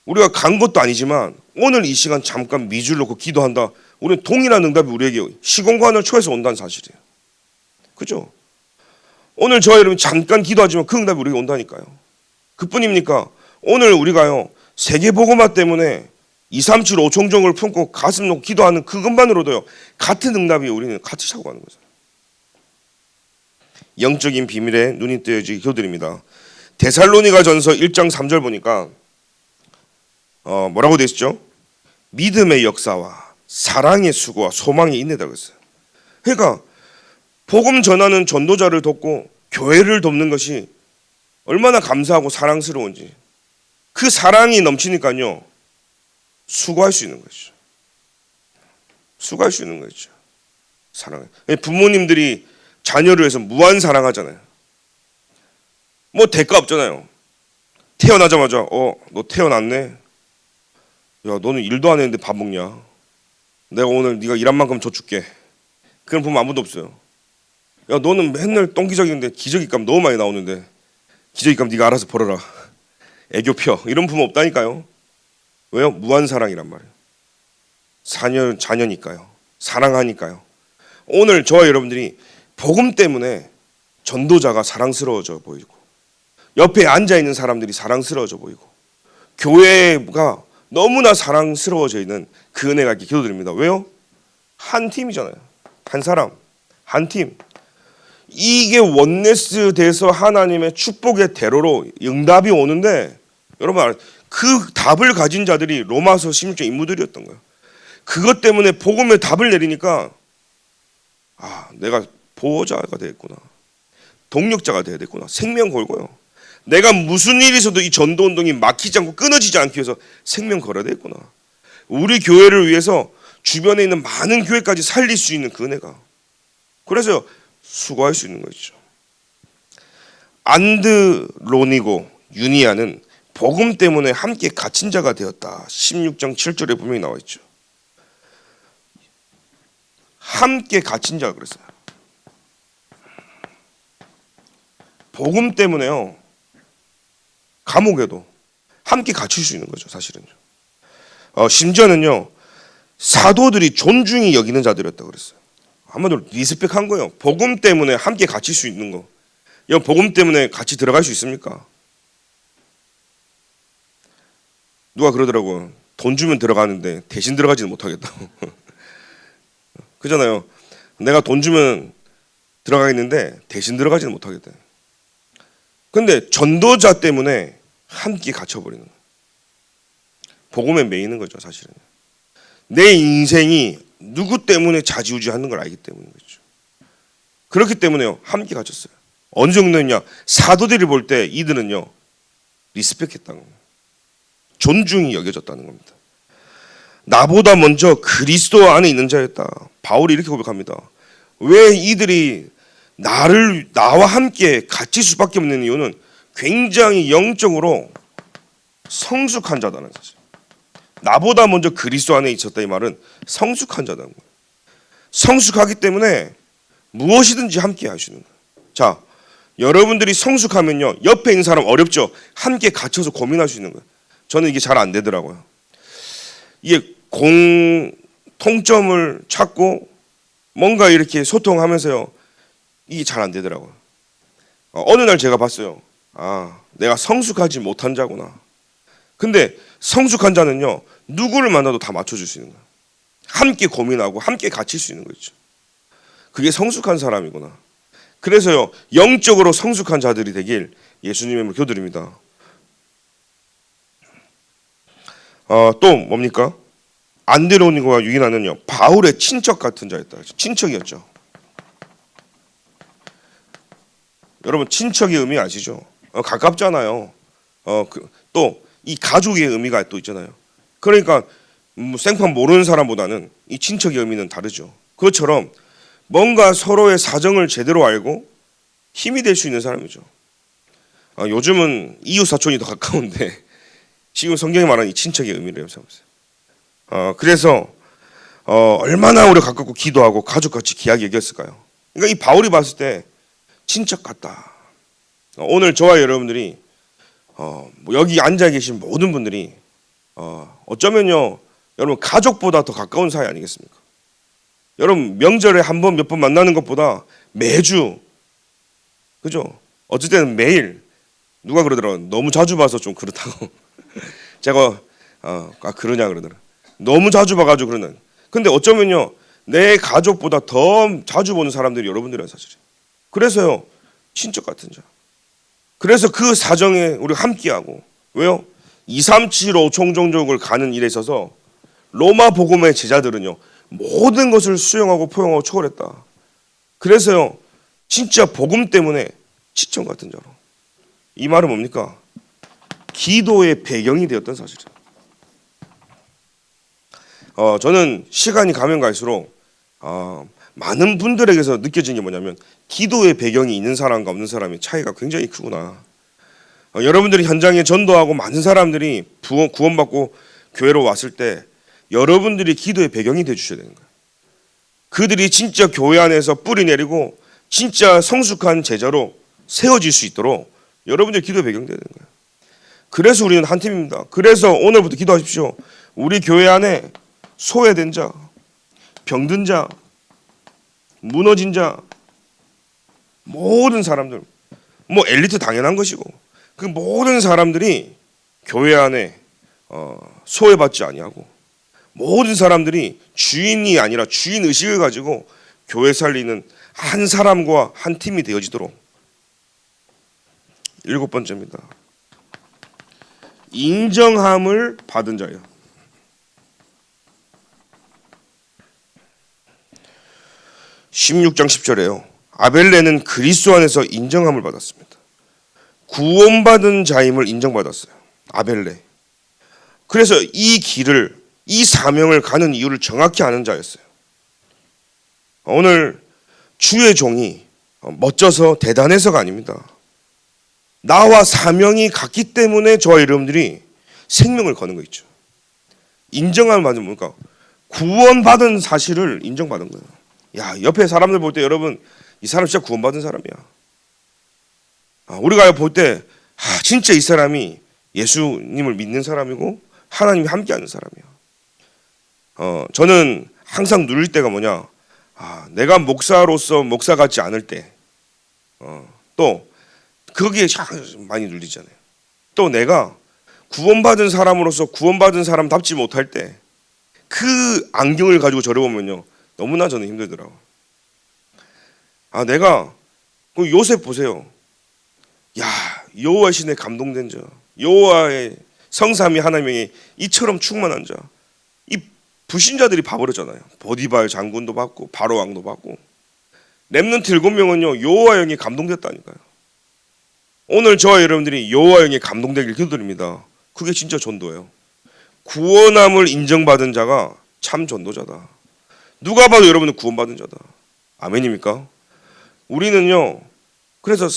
우리가 간 것도 아니지만 오늘 이 시간 잠깐 미주를 놓고 기도한다. 우리는 동일한 응답이 우리에게 시공간을 초해서 온다는 사실이에요. 그죠? 오늘 저와 여러분 잠깐 기도하지만 그 응답이 우리에게 온다니까요. 그뿐입니까? 오늘 우리가요 세계복음화 때문에 237 5총종을 품고 가슴 놓고 기도하는 그것만으로도요 같은 응답이 우리는 같이 차고 가는 거죠. 영적인 비밀에 눈이 뜨여지게 기도드립니다. 데살로니가전서 1장 3절 보니까 뭐라고 되어 있죠? 믿음의 역사와 사랑의 수고와 소망의 인내다 그랬어요. 그러니까 복음 전하는 전도자를 돕고 교회를 돕는 것이 얼마나 감사하고 사랑스러운지 그 사랑이 넘치니까요 수고할 수 있는 것이죠. 수고할 수 있는 것이죠. 사랑. 부모님들이 자녀를 위해서 무한 사랑하잖아요. 뭐 대가 없잖아요. 태어나자마자 너 태어났네. 야 너는 일도 안 했는데 밥 먹냐? 내가 오늘 네가 일한 만큼 줘줄게. 그런 부모 아무도 없어요. 야 너는 맨날 똥기저귀인데 기저귀값 너무 많이 나오는데 기저귀값 네가 알아서 벌어라. 애교 펴. 이런 부모 없다니까요. 왜요? 무한 사랑이란 말이에요. 자녀니까요. 사랑하니까요. 오늘 저와 여러분들이 복음 때문에 전도자가 사랑스러워져 보이고 옆에 앉아있는 사람들이 사랑스러워져 보이고 교회가 너무나 사랑스러워져 있는 그 은혜가 있게 기도드립니다. 왜요? 한 팀이잖아요. 한 사람, 한 팀. 이게 원네스 돼서 하나님의 축복의 대로로 응답이 오는데 여러분 그 답을 가진 자들이 로마서 16장 인물들이었던 거예요. 그것 때문에 복음의 답을 내리니까 내가 보호자가 되겠구나. 동력자가 되어야 되겠구나. 생명 걸고요. 내가 무슨 일이 있어도 이 전도운동이 막히지 않고 끊어지지 않기 위해서 생명 걸어야 되겠구나. 우리 교회를 위해서 주변에 있는 많은 교회까지 살릴 수 있는 그 은혜가. 그래서 수고할 수 있는 것이죠. 안드로니고 유니아는 복음 때문에 함께 갇힌 자가 되었다. 16장 7절에 분명히 나와 있죠. 함께 갇힌 자가 그랬어요. 복음 때문에요. 감옥에도 함께 갇힐 수 있는 거죠, 사실은요. 심지어는요, 사도들이 존중이 여기는 자들이었다고 그랬어요. 한마디로 리스펙한 거예요. 복음 때문에 함께 갇힐 수 있는 거. 이 복음 때문에 같이 들어갈 수 있습니까? 누가 그러더라고요. 돈 주면 들어가는데 대신 들어가지는 못하겠다고. 그잖아요. 내가 돈 주면 들어가겠는데 대신 들어가지는 못하겠다. 근데 전도자 때문에 함께 갇혀버리는 거예요. 복음에 매이는 거죠, 사실은. 내 인생이 누구 때문에 좌지우지하는 걸 알기 때문이죠. 그렇기 때문에요, 함께 갇혔어요. 어느 정도냐? 사도들이 볼 때 이들은요, 리스펙했다는 거예요. 존중이 여겨졌다는 겁니다. 나보다 먼저 그리스도 안에 있는 자였다. 바울이 이렇게 고백합니다. 왜 이들이 나와 함께 갇힐 수밖에 없는 이유는 굉장히 영적으로 성숙한 자다는 사실. 나보다 먼저 그리스도 안에 있었다 이 말은 성숙한 자다는 거예요. 성숙하기 때문에 무엇이든지 함께 하시는 거예요. 자, 여러분들이 성숙하면요, 옆에 있는 사람 어렵죠. 함께 갇혀서 고민할 수 있는 거예요. 저는 이게 잘 안 되더라고요. 이게 공통점을 찾고 뭔가 이렇게 소통하면서요, 이게 잘 안 되더라고요. 어느 날 제가 봤어요. 아, 내가 성숙하지 못한 자구나. 근데 성숙한 자는요, 누구를 만나도 다 맞춰줄 수 있는 거예요. 함께 고민하고 함께 갇힐 수 있는 거죠. 그게 성숙한 사람이구나. 그래서요, 영적으로 성숙한 자들이 되길 예수님의 교드립니다. 또 뭡니까? 안드로니고와 유기나는요, 바울의 친척 같은 자였다. 친척이었죠. 여러분, 친척의 의미 아시죠? 가깝잖아요. 또 이 가족의 의미가 또 있잖아요. 그러니까 생판 모르는 사람보다는 이 친척의 의미는 다르죠. 그것처럼 뭔가 서로의 사정을 제대로 알고 힘이 될 수 있는 사람이죠. 요즘은 이웃 사촌이 더 가까운데 지금 성경이 말하는 이 친척의 의미를 생각해보세요. 그래서 얼마나 우리가 가깝고 기도하고 가족같이 귀하게 여겼을까요? 그러니까 이 바울이 봤을 때 친척 같다. 오늘 저와 여러분들이 여기 앉아 계신 모든 분들이 어쩌면요, 여러분 가족보다 더 가까운 사이 아니겠습니까? 여러분 명절에 한 번 몇 번 만나는 것보다 매주, 그죠? 어쩔 때는 매일. 누가 그러더라고요. 너무 자주 봐서 좀 그렇다고. 제가 그러냐 그러더라고요. 너무 자주 봐가지고 그러는. 근데 어쩌면요, 내 가족보다 더 자주 보는 사람들이 여러분들이란 사실이에요. 그래서요, 친척 같은 자. 그래서 그 사정에 우리가 함께하고. 왜요? 237호 총종족을 가는 일에 있어서 로마 복음의 제자들은요, 모든 것을 수용하고 포용하고 초월했다. 그래서요, 진짜 복음 때문에 친척 같은 자로. 이 말은 뭡니까? 기도의 배경이 되었던 사실이에요. 저는 시간이 가면 갈수록 많은 분들에게서 느껴진 게 뭐냐면, 기도의 배경이 있는 사람과 없는 사람의 차이가 굉장히 크구나. 여러분들이 현장에 전도하고 많은 사람들이 구원받고 교회로 왔을 때 여러분들이 기도의 배경이 되어주셔야 되는 거예요. 그들이 진짜 교회 안에서 뿌리 내리고 진짜 성숙한 제자로 세워질 수 있도록 여러분들이 기도의 배경이 되어야 되는 거예요. 그래서 우리는 한 팀입니다. 그래서 오늘부터 기도하십시오. 우리 교회 안에 소외된 자, 병든 자, 무너진 자, 모든 사람들, 엘리트 당연한 것이고, 그 모든 사람들이 교회 안에 소외받지 아니하고, 모든 사람들이 주인이 아니라 주인 의식을 가지고 교회 살리는 한 사람과 한 팀이 되어지도록. 7번째입니다. 인정함을 받은 자예요. 16장 10절에요. 아벨레는 그리스도 안에서 인정함을 받았습니다. 구원받은 자임을 인정받았어요. 아벨레. 그래서 이 길을, 이 사명을 가는 이유를 정확히 아는 자였어요. 오늘 주의 종이 멋져서 대단해서가 아닙니다. 나와 사명이 같기 때문에 저와 여러분들이 생명을 거는 거 있죠. 인정함을 받으면 뭡니까? 구원받은 사실을 인정받은 거예요. 야, 옆에 사람들 볼 때 여러분, 이 사람 진짜 구원받은 사람이야. 우리가 볼 때 진짜 이 사람이 예수님을 믿는 사람이고 하나님이 함께하는 사람이야. 저는 항상 누릴 때가 뭐냐? 내가 목사로서 목사 같지 않을 때, 또 거기에 많이 눌리잖아요. 또 내가 구원받은 사람으로서 구원받은 사람답지 못할 때 그 안경을 가지고 저를 보면요, 너무나 저는 힘들더라고. 내가 그 요셉 보세요. 야, 여호와 신에 감동된 자, 여호와의 성삼위 하나님의 이처럼 충만한 자, 이 불신자들이 봐버렸잖아요. 보디발 장군도 받고 바로 왕도 받고. 렘넌트 7명은요 여호와 영이 감동됐다니까요. 오늘 저와 여러분들이 여호와 영이 감동되길 기도드립니다. 그게 진짜 전도예요. 구원함을 인정받은 자가 참 전도자다. 누가 봐도 여러분은 구원받은 자다. 아멘입니까? 우리는요, 그래서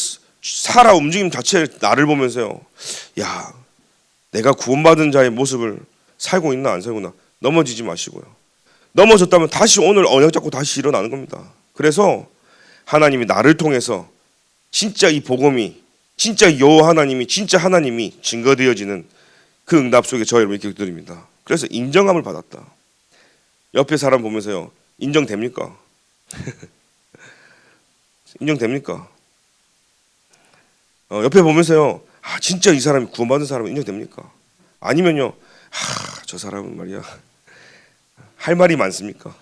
살아 움직임 자체 나를 보면서요, 야, 내가 구원받은 자의 모습을 살고 있나 안 살고 있나. 넘어지지 마시고요. 넘어졌다면 다시 오늘 언약 잡고 다시 일어나는 겁니다. 그래서 하나님이 나를 통해서 진짜 이 복음이, 진짜 여호와 하나님이, 진짜 하나님이 증거되어지는 그 응답 속에 저 여러분이 기도드립니다. 그래서 인정함을 받았다. 옆에 사람 보면서요, 인정됩니까? 인정됩니까? 옆에 보면서요, 아 진짜 이 사람이 구원받은 사람은 인정됩니까? 아니면요, 저 사람은 말이야 할 말이 많습니까?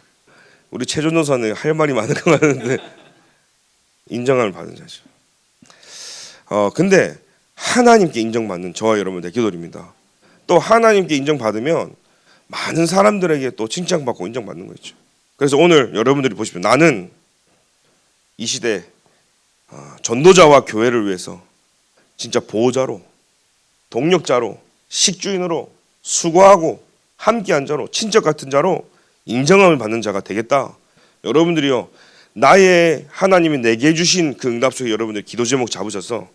우리 최전도사는 할 말이 많은 것 같은데 인정함을 받은 자죠. 근데 하나님께 인정받는 저와 여러분들 기도드립니다. 또 하나님께 인정받으면 많은 사람들에게 또 칭찬받고 인정받는 거죠. 그래서 오늘 여러분들이 보십시오. 나는 이 시대 전도자와 교회를 위해서 진짜 보호자로, 동력자로, 식주인으로, 수고하고 함께한 자로, 친척 같은 자로 인정함을 받는 자가 되겠다. 여러분들이요, 나의 하나님이 내게 주신 그 응답 속에 여러분들 기도 제목 잡으셔서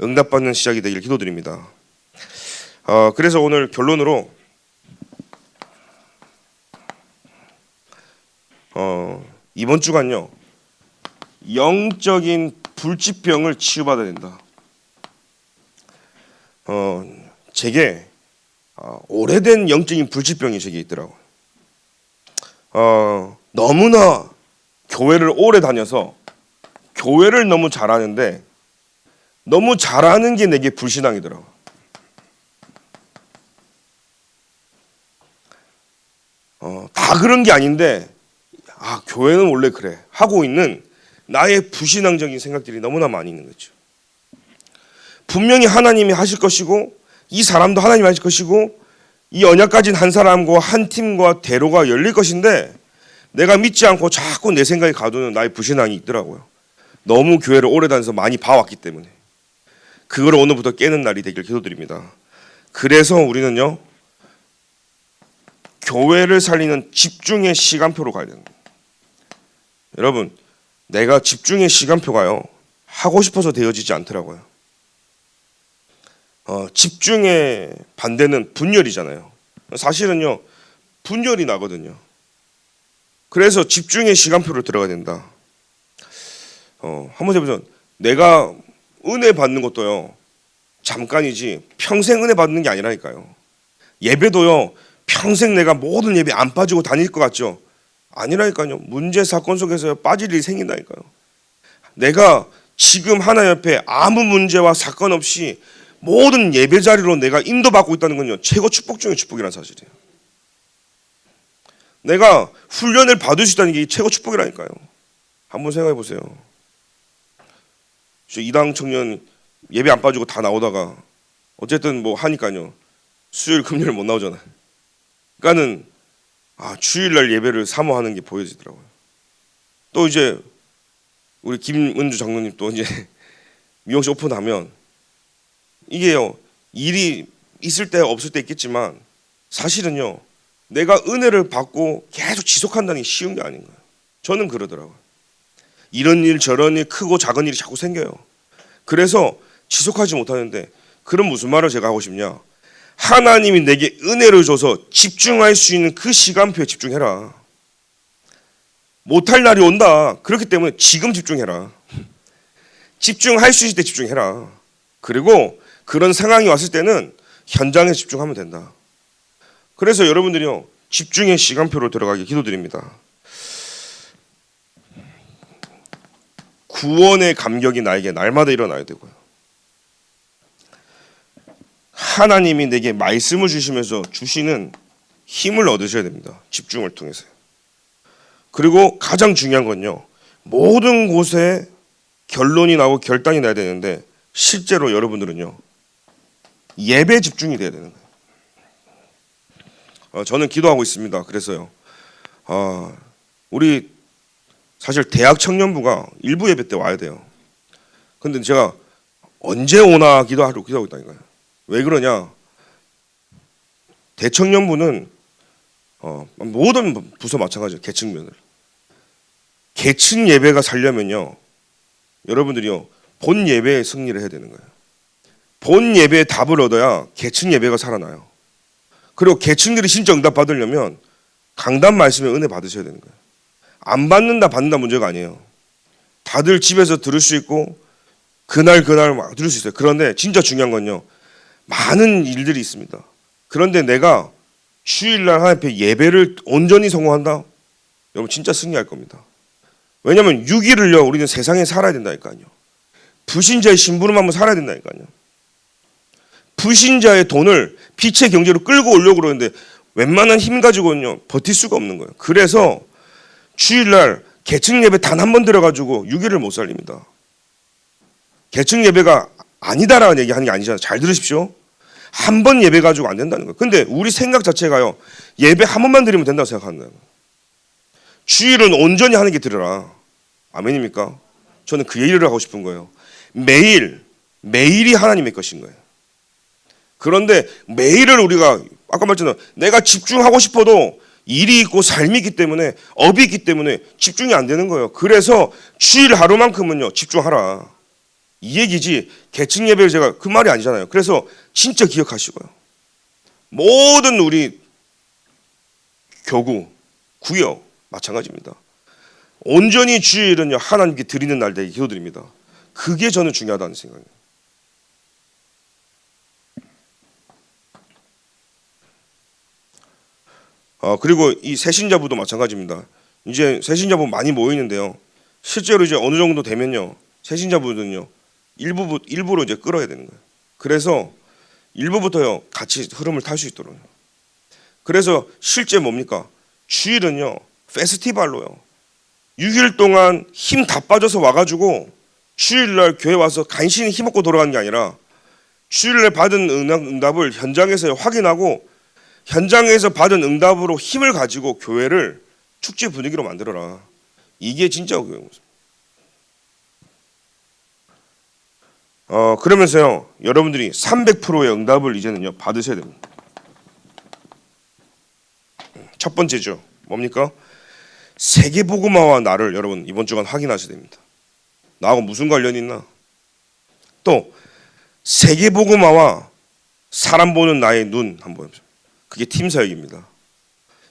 응답받는 시작이 되기를 기도드립니다. 그래서 오늘 결론으로 이번 주간요, 영적인 불치병을 치유받아야 된다. 제게 오래된 영적인 불치병이 제게 있더라고요. 너무나 교회를 오래 다녀서 교회를 너무 잘하는데 너무 잘하는 게 내게 불신앙이더라고요. 다 그런 게 아닌데 교회는 원래 그래 하고 있는 나의 불신앙적인 생각들이 너무나 많이 있는 거죠. 분명히 하나님이 하실 것이고 이 사람도 하나님이 하실 것이고 이 언약 가진 한 사람과 한 팀과 대로가 열릴 것인데 내가 믿지 않고 자꾸 내 생각에 가두는 나의 불신앙이 있더라고요. 너무 교회를 오래 다녀서 많이 봐왔기 때문에 그걸 오늘부터 깨는 날이 되길 기도드립니다. 그래서 우리는요, 교회를 살리는 집중의 시간표로 가야 됩니다. 여러분, 내가 집중의 시간표가요, 하고 싶어서 되어지지 않더라고요. 집중의 반대는 분열이잖아요. 사실은요, 분열이 나거든요. 그래서 집중의 시간표로 들어가야 된다. 한번 해보죠. 내가 은혜 받는 것도요, 잠깐이지 평생 은혜 받는 게 아니라니까요. 예배도요, 평생 내가 모든 예배 안 빠지고 다닐 것 같죠? 아니라니까요. 문제 사건 속에서 빠질 일이 생긴다니까요. 내가 지금 하나님 앞에 아무 문제와 사건 없이 모든 예배 자리로 내가 인도받고 있다는 건요, 최고 축복 중의 축복이라는 사실이에요. 내가 훈련을 받을 수 있다는 게 최고 축복이라니까요. 한번 생각해 보세요. 이당 청년 예배 안 빠지고 다 나오다가 어쨌든 뭐 하니까요, 수요일 금요일 못 나오잖아요. 그러니까는 주일날 예배를 사모하는 게 보여지더라고요. 또 이제 우리 김은주 장로님 또 이제 미용실 오픈하면 이게요, 일이 있을 때 없을 때 있겠지만 사실은요, 내가 은혜를 받고 계속 지속한다는 게 쉬운 게 아닌 거예요. 저는 그러더라고요. 이런 일 저런 일 크고 작은 일이 자꾸 생겨요. 그래서 지속하지 못하는데, 그럼 무슨 말을 제가 하고 싶냐, 하나님이 내게 은혜를 줘서 집중할 수 있는 그 시간표에 집중해라. 못할 날이 온다. 그렇기 때문에 지금 집중해라. 집중할 수 있을 때 집중해라. 그리고 그런 상황이 왔을 때는 현장에 집중하면 된다. 그래서 여러분들이요, 집중의 시간표로 들어가기 기도드립니다. 구원의 감격이 나에게 날마다 일어나야 되고요. 하나님이 내게 말씀을 주시면서 주시는 힘을 얻으셔야 됩니다. 집중을 통해서요. 그리고 가장 중요한 건요, 모든 곳에 결론이 나고 결단이 나야 되는데 실제로 여러분들은요, 예배 집중이 돼야 되는 거예요. 저는 기도하고 있습니다. 그래서요, 우리 사실 대학 청년부가 일부 예배 때 와야 돼요. 근데 제가 언제 오나 기도하고 있다니까요. 왜 그러냐, 대청년부는 모든 부서 마찬가지예요. 계층면을 계층 예배가 살려면요, 여러분들이요, 본 예배에 승리를 해야 되는 거예요. 본 예배에 답을 얻어야 계층 예배가 살아나요. 그리고 계층들이 진짜 응답 받으려면 강단 말씀에 은혜 받으셔야 되는 거예요. 안 받는다 문제가 아니에요. 다들 집에서 들을 수 있고 그날 막 드릴 수 있어요. 그런데 진짜 중요한 건요, 많은 일들이 있습니다. 그런데 내가 주일날 하나님 앞에 예배를 온전히 성공한다? 여러분 진짜 승리할 겁니다. 왜냐하면 6일을요 우리는 세상에 살아야 된다니까요. 불신자의 심부름 한번 살아야 된다니까요. 불신자의 돈을 빛의 경제로 끌고 오려고 그러는데 웬만한 힘 가지고는요 버틸 수가 없는 거예요. 그래서 주일날 계층 예배 단 한 번 들어가지고 6일을 못 살립니다. 계층 예배가 아니다라는 얘기하는 게 아니잖아요. 잘 들으십시오. 한 번 예배 가지고 안 된다는 거예요. 근데 우리 생각 자체가요, 예배 한 번만 드리면 된다고 생각하는 거예요. 주일은 온전히 하는 게 드려라. 아멘입니까? 저는 그 얘기를 하고 싶은 거예요. 매일이 하나님의 것인 거예요. 그런데 매일을 우리가 아까 말했잖아요. 내가 집중하고 싶어도 일이 있고 삶이 있기 때문에, 업이 있기 때문에 집중이 안 되는 거예요. 그래서 주일 하루만큼은요 집중하라, 이 얘기지. 계층 예배를 제가 그 말이 아니잖아요. 그래서 진짜 기억하시고요, 모든 우리 교구, 구역 마찬가지입니다. 온전히 주일은요 하나님께 드리는 날 되게 기도드립니다. 그게 저는 중요하다는 생각이에요. 그리고 이 새신자부도 마찬가지입니다. 이제 새신자부 많이 모이는데요, 실제로 이제 어느 정도 되면요 새신자부는요 일부로 이제 끌어야 되는 거예요. 그래서 일부부터요 같이 흐름을 탈 수 있도록. 그래서 실제 뭡니까? 주일은요 페스티벌로요 6일 동안 힘 다 빠져서 와가지고 주일날 교회 와서 간신히 힘없고 돌아가는 게 아니라 주일날 받은 응답을 현장에서 확인하고 현장에서 받은 응답으로 힘을 가지고 교회를 축제 분위기로 만들어라. 이게 진짜 교회입니다. 그러면서요 여러분들이 300%의 응답을 이제는요 받으셔야 됩니다. 첫 번째죠. 뭡니까? 세계복음화와 나를 여러분 이번 주간 확인하셔야 됩니다. 나하고 무슨 관련이 있나? 또 세계복음화와 사람 보는 나의 눈 한번 해보세요. 그게 팀 사역입니다.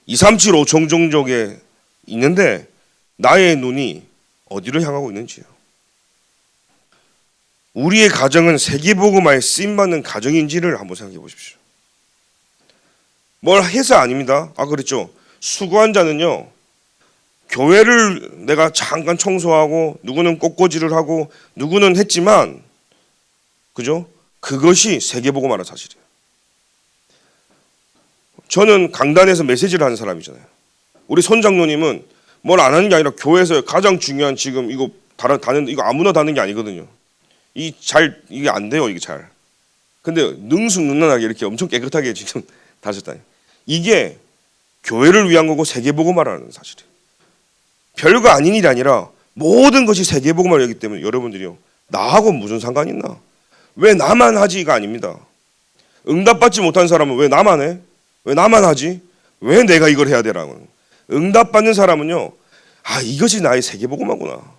2, 3, 7, 5 종족에 있는데 나의 눈이 어디로 향하고 있는지요. 우리의 가정은 세계복음화에 쓰임받는 가정인지를 한번 생각해 보십시오. 뭘 해서 아닙니다. 그랬죠. 수고한 자는요 교회를 내가 잠깐 청소하고 누구는 꽃꽂이를 하고 누구는 했지만, 그죠? 그것이 세계복음화라는 사실이에요. 저는 강단에서 메시지를 하는 사람이잖아요. 우리 손 장로님은 뭘 안 하는 게 아니라 교회에서 가장 중요한 지금 이거 다는 이거 아무나 다는 게 아니거든요. 이게 안 돼요, 이게 잘. 근데 능수능란하게 이렇게 엄청 깨끗하게 지금 다셨다니. 이게 교회를 위한 거고 세계복음화라는 사실이에요. 별거 아닌 일이 아니라 모든 것이 세계복음화이기 때문에 여러분들이요 나하고 무슨 상관이 있나? 왜 나만 하지가 아닙니다. 응답받지 못한 사람은 왜 나만 해? 왜 나만 하지? 왜 내가 이걸 해야 되라고? 응답받는 사람은요 이것이 나의 세계복음화구나.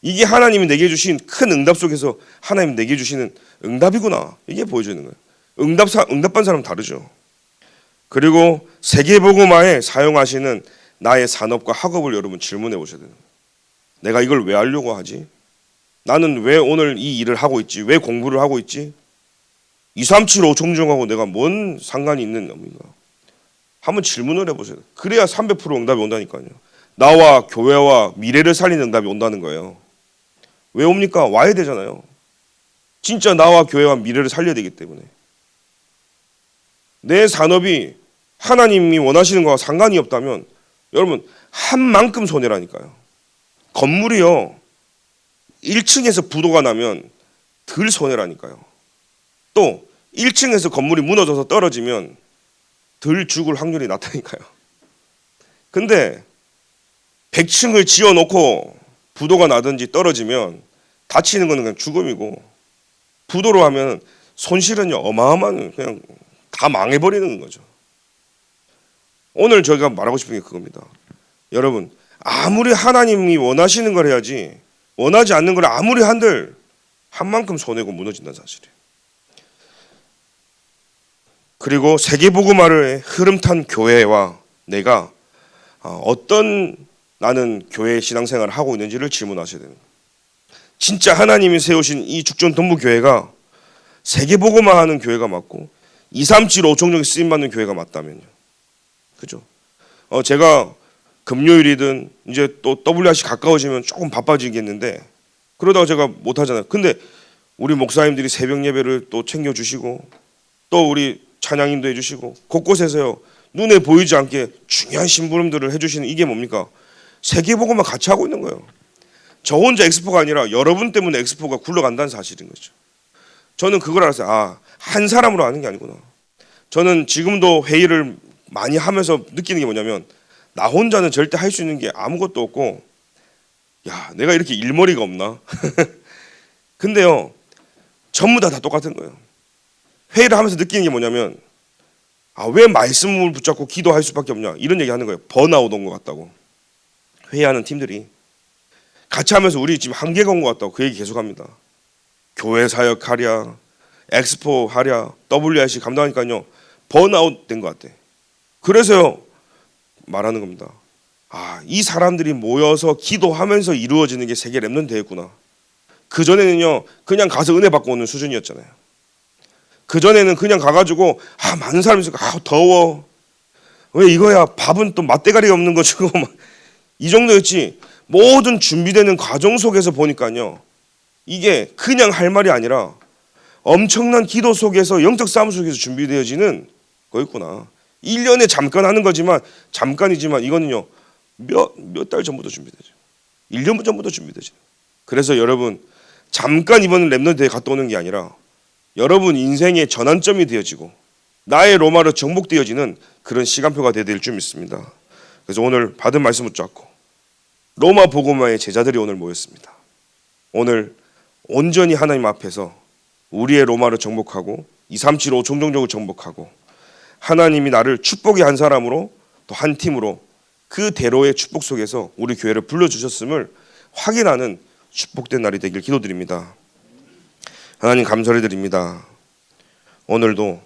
이게 하나님이 내게 주신 큰 응답 속에서 하나님 내게 주시는 응답이구나. 이게 보여주는 거예요. 응답받는 사람은 다르죠. 그리고 세계복음화에 사용하시는 나의 산업과 학업을 여러분 질문해 보셔야 돼요. 내가 이걸 왜 하려고 하지? 나는 왜 오늘 이 일을 하고 있지? 왜 공부를 하고 있지? 2, 3, 7, 5 종종하고 내가 뭔 상관이 있는 겁니까? 한번 질문을 해보세요. 그래야 300% 응답이 온다니까요. 나와 교회와 미래를 살리는 응답이 온다는 거예요. 왜 옵니까? 와야 되잖아요. 진짜 나와 교회와 미래를 살려야 되기 때문에. 내 산업이 하나님이 원하시는 거와 상관이 없다면 여러분 한 만큼 손해라니까요. 건물이요 1층에서 부도가 나면 덜 손해라니까요. 또 1층에서 건물이 무너져서 떨어지면 덜 죽을 확률이 낮다니까요. 근데 100층을 지어놓고 부도가 나든지 떨어지면 다치는 거는 그냥 죽음이고, 부도로 하면 손실은요 어마어마한, 그냥 다 망해버리는 거죠. 오늘 저희가 말하고 싶은 게 그겁니다. 여러분 아무리 하나님이 원하시는 걸 해야지 원하지 않는 걸 아무리 한들 한 만큼 손해고 무너진다는 사실이에요. 그리고 세계복음화를 흐름 탄 교회와 내가 어떤 나는 교회 신앙생활을 하고 있는지를 질문하셔야 됩니다. 진짜 하나님이 세우신 이 죽전 동부교회가 세계보고만 하는 교회가 맞고 237 5총정이 쓰임받는 교회가 맞다면요. 그죠? 제가 금요일이든 이제 또 WRC 가까워지면 조금 바빠지겠는데 그러다가 제가 못하잖아요. 근데 우리 목사님들이 새벽 예배를 또 챙겨주시고 또 우리 찬양인도 해주시고 곳곳에서요 눈에 보이지 않게 중요한 심부름들을 해주시는 이게 뭡니까? 세계보고만 같이 하고 있는 거예요. 저 혼자 엑스포가 아니라 여러분 때문에 엑스포가 굴러간다는 사실인 거죠. 저는 그걸 알았어요. 아, 한 사람으로 하는 게 아니구나. 저는 지금도 회의를 많이 하면서 느끼는 게 뭐냐면 나 혼자는 절대 할 수 있는 게 아무것도 없고 야, 내가 이렇게 일머리가 없나? 근데요, 전부 다 똑같은 거예요. 회의를 하면서 느끼는 게 뭐냐면 아, 왜 말씀을 붙잡고 기도할 수밖에 없냐 이런 얘기 하는 거예요. 번아웃 온 것 같다고. 회의하는 팀들이 같이 하면서 우리 지금 한계가 온 것 같다고 그 얘기 계속합니다. 교회 사역 하랴, 엑스포 하랴, WRC 감당하니까요 번아웃 된 것 같아. 그래서요 말하는 겁니다. 아, 이 사람들이 모여서 기도하면서 이루어지는 게 세계 렘넌트 대회구나. 그 전에는요 그냥 가서 은혜 받고 오는 수준이었잖아요. 그 전에는 그냥 가가지고 아 많은 사람이 있으니까 아 더워 왜 이거야 밥은 또 맛대가리가 없는 거 주고 막 이 정도였지. 모든 준비되는 과정 속에서 보니까요 이게 그냥 할 말이 아니라 엄청난 기도 속에서 영적 싸움 속에서 준비되어지는 거였구나. 1년에 잠깐 하는 거지만 잠깐이지만 이거는요 몇 달 전부터 준비되죠. 1년 전부터 준비되죠. 그래서 여러분 잠깐 이번 렘넌트 대회 갔다 오는 게 아니라 여러분 인생의 전환점이 되어지고 나의 로마로 정복되어지는 그런 시간표가 되어야 될 줄 믿습니다. 그래서 오늘 받은 말씀 붙잡고 로마 복음화의 제자들이 오늘 모였습니다. 오늘 온전히 하나님 앞에서 우리의 로마를 정복하고 2375 종종족을 정복하고 하나님이 나를 축복의 한 사람으로 또 한 팀으로 그 대로의 축복 속에서 우리 교회를 불러주셨음을 확인하는 축복된 날이 되길 기도드립니다. 하나님 감사를 드립니다. 오늘도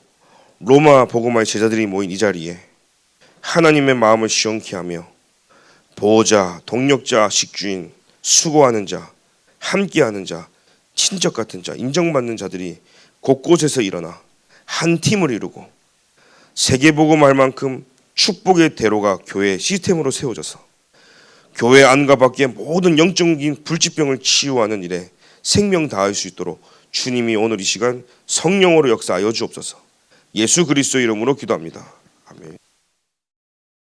로마 복음화의 제자들이 모인 이 자리에 하나님의 마음을 시원케 하며 보호자, 동력자, 식주인, 수고하는 자, 함께하는 자, 친척 같은 자, 인정받는 자들이 곳곳에서 일어나 한 팀을 이루고 세계복음할 만큼 축복의 대로가 교회 시스템으로 세워져서 교회 안과 밖의 모든 영적인 불치병을 치유하는 일에 생명 다할 수 있도록 주님이 오늘 이 시간 성령으로 역사하여 주옵소서. 예수 그리스도의 이름으로 기도합니다.